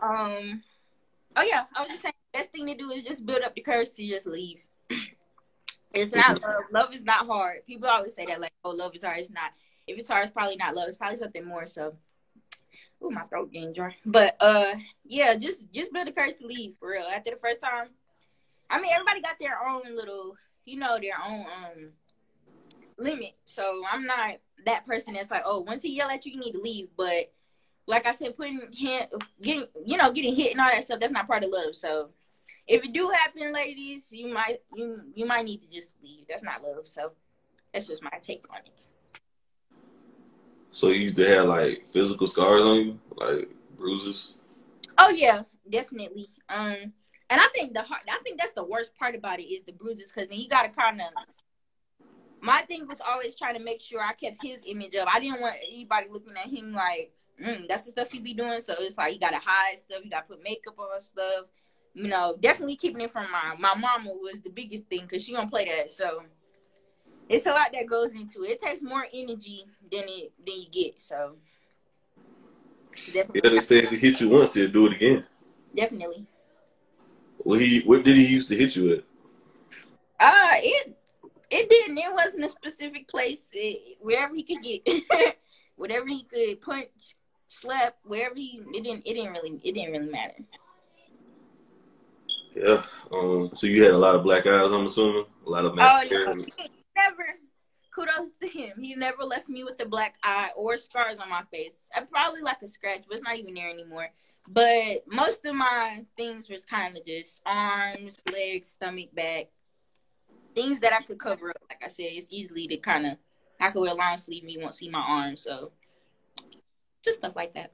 Um. Oh yeah, I was just saying, the best thing to do is just build up the courage to just leave. It's not love. Love is not hard. People always say that, like, oh, love is hard. It's not. If it's hard, it's probably not love. It's probably something more. So, ooh, my throat getting dry. But yeah, just build the courage to leave for real. After the first time, I mean, everybody got their own little, their own limit. So I'm not that person that's like, oh, once he yell at you, you need to leave. But like I said, getting hit and all that stuff, that's not part of love. So if it do happen, ladies, you might need to just leave. That's not love. So that's just my take on it. So you used to have like physical scars on you, like bruises? Oh yeah, definitely. And I think that's the worst part about it is the bruises, because then you gotta kind of. My thing was always trying to make sure I kept his image up. I didn't want anybody looking at him like, that's the stuff he be doing. So it's like you gotta hide stuff, you gotta put makeup on stuff. Definitely keeping it from my mama was the biggest thing, because she don't play that. So it's a lot that goes into it. It takes more energy than you get. So definitely. Yeah, they say if he hit you once, he'll do it again. Definitely. What did he used to hit you at? It didn't. It wasn't a specific place. Wherever he could get, whatever he could punch, slap, wherever it didn't really matter. Yeah. So you had a lot of black eyes, I'm assuming? A lot of mascara? Oh, yeah. Kudos to him. He never left me with a black eye or scars on my face. I probably like a scratch, but it's not even there anymore. But most of my things was kind of just arms, legs, stomach, back. Things that I could cover up. Like I said, it's easily to kind of, I could wear a long sleeve and you won't see my arms. So just stuff like that.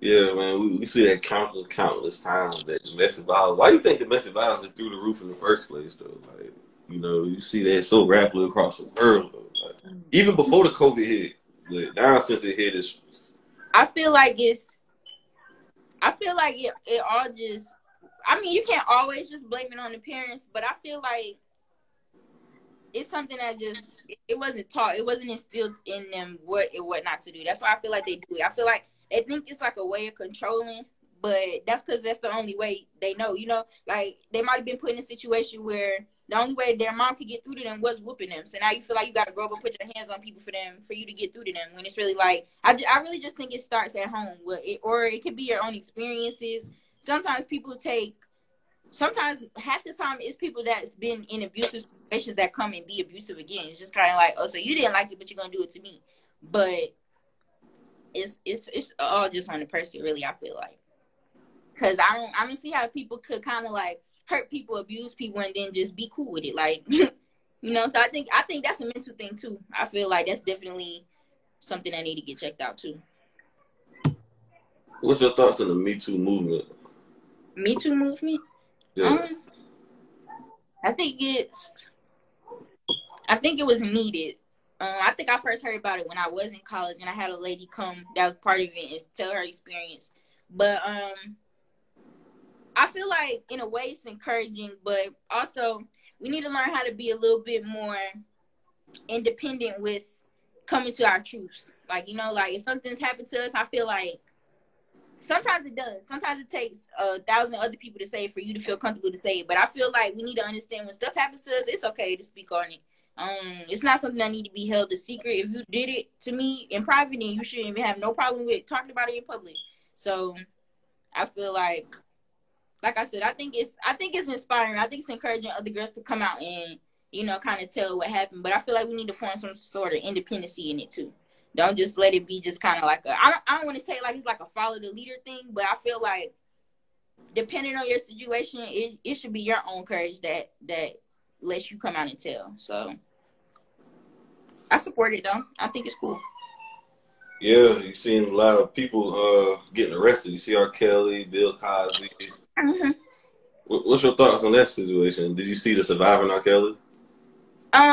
Yeah, man, we see that countless times, that domestic violence. Why do you think domestic violence is through the roof in the first place, though? Like, you see that so rapidly across the world, though. Like, even before the COVID hit, but now since it hit, I feel like it all just, I mean, you can't always just blame it on the parents, but I feel like it's something that just, it wasn't taught. It wasn't instilled in them what not to do. That's why I feel like they do it. I feel like they think it's like a way of controlling, but that's because that's the only way they know, like they might have been put in a situation where the only way their mom could get through to them was whooping them. So now you feel like you got to grow up and put your hands on people for you to get through to them, when it's really like, I really just think it starts at home, or it could be your own experiences. Sometimes half the time it's people that's been in abusive situations that come and be abusive again. It's just kind of like, oh, so you didn't like it, but you're going to do it to me. But it's all just on the person, really, I feel like. Because I don't see how people could kind of like hurt people, abuse people, and then just be cool with it. Like, so I think that's a mental thing too. I feel like that's definitely something that need to get checked out too. What's your thoughts on the Me Too movement? Me Too movement? Yeah. I think it was needed. I think I first heard about it when I was in college, and I had a lady come that was part of it and tell her experience. But I feel like in a way it's encouraging, but also we need to learn how to be a little bit more independent with coming to our truths. Like, like if something's happened to us, I feel like sometimes it does. Sometimes it takes 1,000 other people to say it for you to feel comfortable to say it. But I feel like we need to understand when stuff happens to us, it's okay to speak on it. It's not something that need to be held a secret. If you did it to me in private, then you shouldn't even have no problem with talking about it in public. So I feel like I said, I think it's inspiring. I think it's encouraging other girls to come out and, kind of tell what happened. But I feel like we need to form some sort of independency in it too. Don't just let it be just kind of like I don't want to say like it's like a follow the leader thing, but I feel like depending on your situation, it should be your own courage that lets you come out and tell. So I support it though. I think it's cool. Yeah, you've seen a lot of people getting arrested. You see R.Kelly, Bill Cosby. Mm-hmm. What's your thoughts on that situation? Did you see the surviving R.Kelly?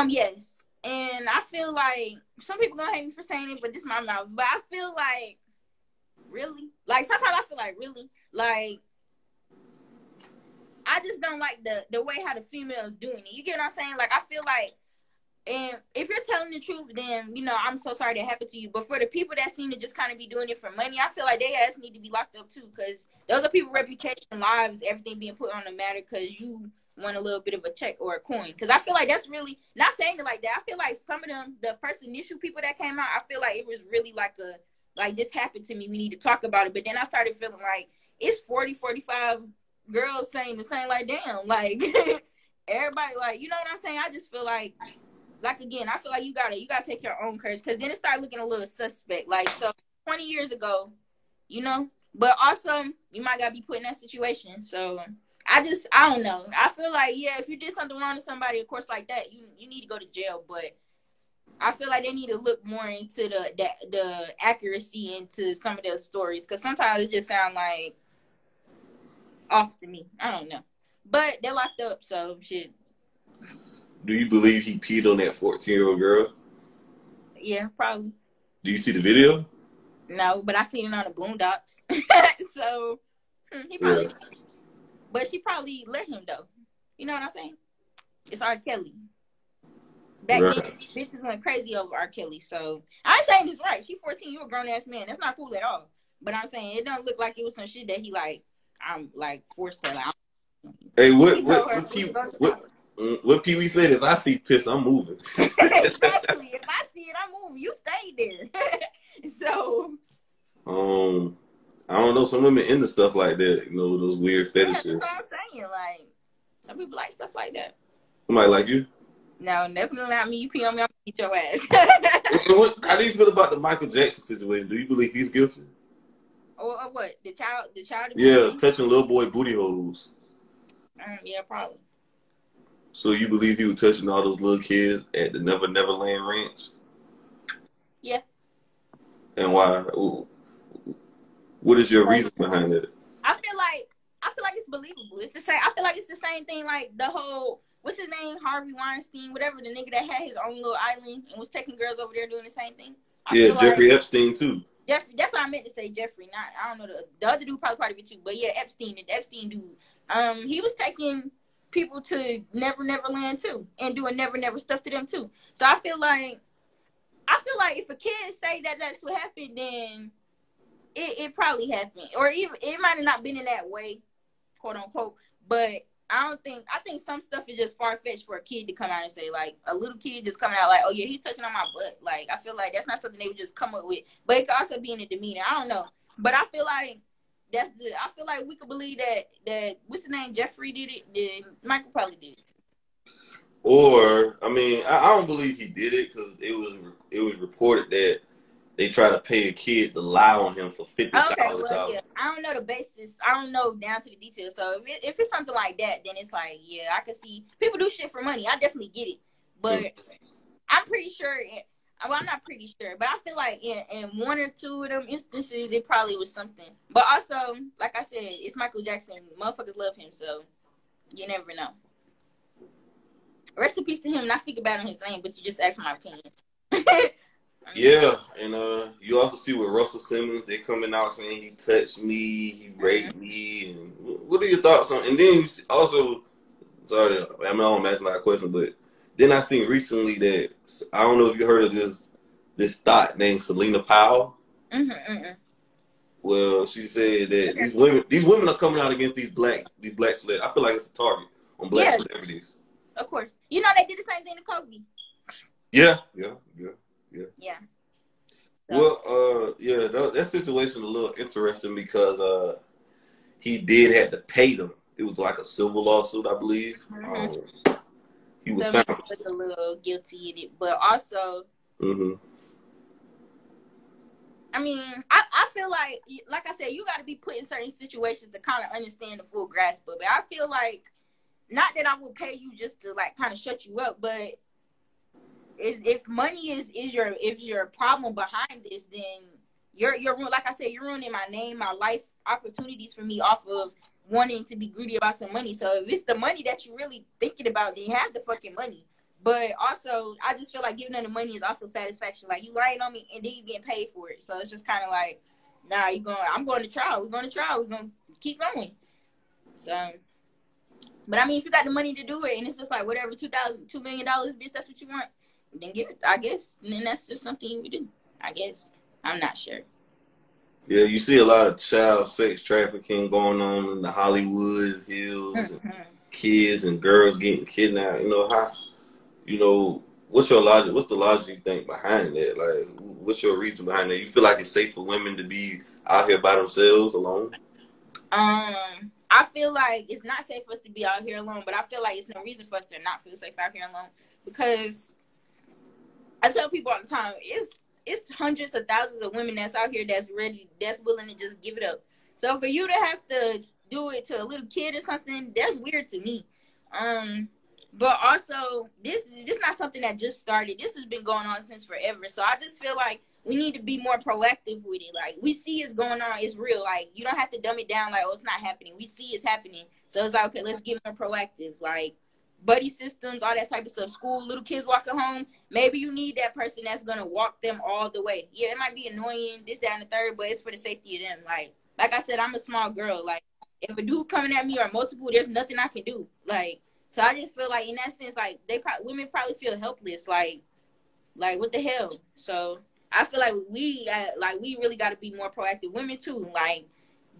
Yes. And I feel like some people gonna hate me for saying it, but this is my mouth. But I feel like, really? Like, sometimes I feel like, really? Like, I just don't like the way how the female is doing it. You get what I'm saying? Like, I feel like And if you're telling the truth, then, you know, I'm so sorry that happened to you. But for the people that seem to just kind of be doing it for money, I feel like they ass need to be locked up too. Because those are people's reputation, lives, everything being put on the matter because you want a little bit of a check or a coin. Because I feel like that's really, not saying it like that, I feel like some of them, the first initial people that came out, I feel like it was really like this happened to me, we need to talk about it. But then I started feeling like it's 40, 45 girls saying the same, like, damn, like, everybody, like, you know what I'm saying? I just feel like again, I feel like you gotta take your own courage, because then it started looking a little suspect. Like, so 20 years ago, you know, but also you might gotta be put in that situation. So I don't know. I feel like, yeah, if you did something wrong to somebody, of course, like that, you need to go to jail. But I feel like they need to look more into the accuracy into some of those stories, because sometimes it just sound like off to me. I don't know, but they're locked up, so shit. Do you believe he peed on that 14-year-old girl? Yeah, probably. Do you see the video? No, but I seen it on the Boondocks. So he probably, Yeah. but she probably let him though. You know what I'm saying? It's R. Kelly. Back then, Right. bitches went crazy over R. Kelly. So I ain't saying this right. She 14. You a grown ass man. That's not cool at all. But I'm saying it don't look like it was some shit that he like. I'm like forced her. Like, Hey, he told her what Pee Wee said? If I see piss, I'm moving. Exactly. If I see it, I'm moving. You stay there. So I don't know. Some women into stuff like that. You know, those weird yeah, fetishes. that's what I'm saying. Like, some people like stuff like that. Somebody like you? No, definitely not me. You pee on me, I'm gonna beat your ass. How do you feel about the Michael Jackson situation? Do you believe he's guilty? Or what? The child Yeah, abuse? touching little boy booty holes. Yeah, probably. So you believe he was touching all those little kids at the Never Never Land Ranch? Yeah. And why? What is your reason behind it? I feel like it's believable. It's the same. I feel like it's the same thing. Like the whole, what's his name, Harvey Weinstein, whatever, the nigga that had his own little island and was taking girls over there doing the same thing. I Yeah, feel Jeffrey like Epstein too. Jeffrey. That's what I meant to say. Jeffrey. Not, I don't know, the other dude probably part of it too. But yeah, Epstein, the Epstein dude. He was taking people to Never Never Land too, and doing Never Never stuff to them too. So I feel like if a kid say that that's what happened, then it probably happened, or even it might have not been in that way, quote unquote. But I think some stuff is just far fetched for a kid to come out and say, like a little kid just coming out like, oh yeah, he's touching on my butt. Like, I feel like that's not something they would just come up with. But it could also be in the demeanor. I don't know. But I feel like I feel like we could believe that what's the name, Jeffrey did it, then Michael probably did it. Or I mean, I don't believe he did it because it was reported that they try to pay a kid to lie on him for Okay, $50,000. well, yeah, I don't know the basis. I don't know down to the details. So if it's something like that, then it's like, yeah, I can see people do shit for money. I definitely get it, but I'm pretty sure. Well, I'm not pretty sure, but I feel like in one or two of them instances, it probably was something. But also, like I said, it's Michael Jackson. Motherfuckers love him, so you never know. Rest in peace to him. Not speaking bad on his name, but you just asked my opinions. Yeah, and you also see with Russell Simmons, they coming out saying he touched me, he raped me, and what are your thoughts on? And then you see also, sorry, I mean, I don't imagine that question, but then I seen recently that I don't know if you heard of this thought named Selena Powell. Well, she said that these women are coming out against these black celebrities. I feel like it's a target on black celebrities. Of course, you know they did the same thing to Kobe. Yeah. Yeah. Well, yeah, that situation a little interesting because he did have to pay them. It was like a civil lawsuit, I believe. He was found a little guilty in it, but also, I mean, I feel like I said, you got to be put in certain situations to kind of understand the full grasp of it. I feel like, not that I would pay you just to like kind of shut you up, but if money is your problem behind this, then you're like I said, you're ruining my name, my life, opportunities for me off of wanting to be greedy about some money. So if it's the money that you're really thinking about, then you have the fucking money. But also, I just feel like giving them the money is also satisfaction. Like, you lying on me and then you getting paid for it. So it's just kind of like, nah, I'm going to trial. We're going to trial. We're going to keep going. So, but I mean, if you got the money to do it and it's just like whatever, $2 million, bitch, that's what you want. then give it. I guess, and then that's just something you would do. I guess. I'm not sure. Yeah, you see a lot of child sex trafficking going on in the Hollywood Hills, and kids and girls getting kidnapped. You know how, you know, what's your logic? What's the logic you think behind that? Like, what's your reason behind that? You feel like it's safe for women to be out here by themselves alone? I feel like it's not safe for us to be out here alone, but I feel like it's no reason for us to not feel safe out here alone, because I tell people all the time, it's hundreds of thousands of women that's out here that's ready, that's willing to just give it up. So for you to have to do it to a little kid or something, that's weird to me. But also, this is not something that just started. This has been going on since forever. So I just feel like we need to be more proactive with it. Like, we see it's going on. It's real. Like, you don't have to dumb it down like, oh, it's not happening. We see it's happening. So it's like, okay, let's get more proactive. Like, buddy systems, all that type of stuff. School, little kids walking home. Maybe you need that person that's going to walk them all the way. Yeah, it might be annoying, this, that, and the third, but it's for the safety of them. Like I said, I'm a small girl. Like, if a dude coming at me or multiple, there's nothing I can do. Like, so I just feel like in that sense, like women probably feel helpless. Like what the hell? So I feel like we really got to be more proactive. Women too. Like,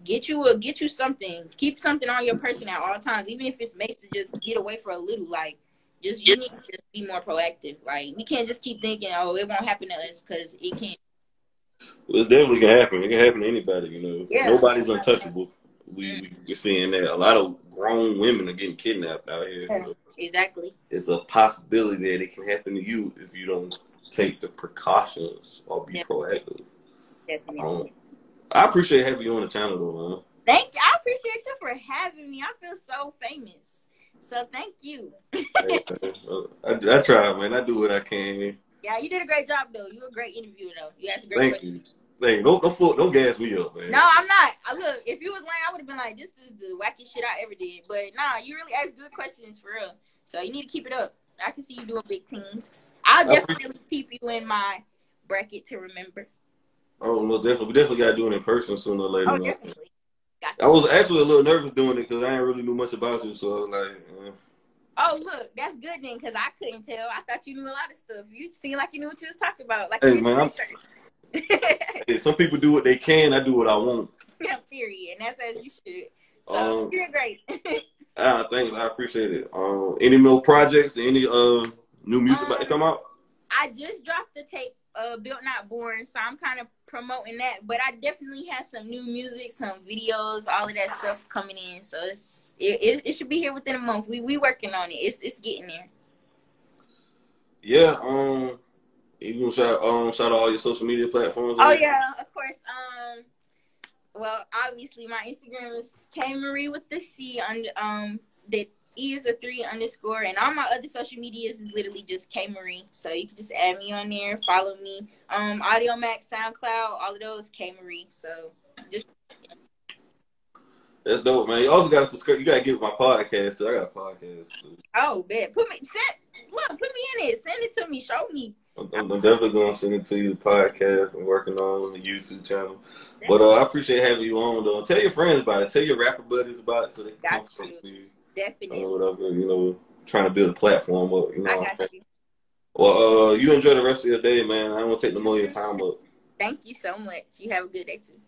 get you something. Keep something on your person at all times, even if it's makes to just get away for a little. Like, you need to just be more proactive. Like, we can't just keep thinking, oh, it won't happen to us, because it can't. Well, it definitely can happen. It can happen to anybody. You know, Yeah. Nobody's untouchable. We're seeing that a lot of grown women are getting kidnapped out here. Yeah, exactly. It's a possibility that it can happen to you if you don't take the precautions or be proactive. Definitely. I appreciate having you on the channel, though, man. Thank you. I appreciate you for having me. I feel so famous. So thank you. I try, man. I do what I can. Yeah, you did a great job, though. You were a great interviewer, though. You asked a great question. Thank you. Don't gas me up, man. No, I'm not. Look, if you was lame, I would have been like, this is the wackest shit I ever did. But nah, you really asked good questions for real. So you need to keep it up. I can see you doing big things. I'll definitely keep you in my bracket to remember. Oh, no, definitely. We definitely got to do it in person sooner or later. Oh, definitely. I was actually a little nervous doing it because I didn't really knew much about you. So, like... Oh, look, that's good then, because I couldn't tell. I thought you knew a lot of stuff. You seemed like you knew what you was talking about. Like, hey, man, hey, some people do what they can. I do what I want. Yeah, period. And that's as you should. So, you're great. Thanks. I appreciate it. Any more projects? Any new music about to come out? I just dropped the tape, Built Not Born, so I'm kind of promoting that. But I definitely have some new music, some videos, all of that stuff coming in. So it should be here within a month. We working on it. It's getting there. Yeah. You gonna shout out all your social media platforms? Oh yeah, of course. Well, obviously my Instagram is Cay Marie with the C on the E is a 3 underscore, and all my other social medias is literally just Cay Marie. So you can just add me on there, follow me. Audio Max, SoundCloud, all of those Cay Marie. So just that's dope, man. You also got to subscribe. You got to give my podcast too. I got a podcast too. Oh, man. Put me in it. Send it to me. Show me. I'm definitely going to send it to you, the podcast I'm working on the YouTube channel. But I appreciate having you on, though. Tell your friends about it. Tell your rapper buddies about it so they can come to you. Definitely. Whatever, trying to build a platform up. I got you. Well, you enjoy the rest of your day, man. I don't want to take no more of your time up. Thank you so much. You have a good day, too.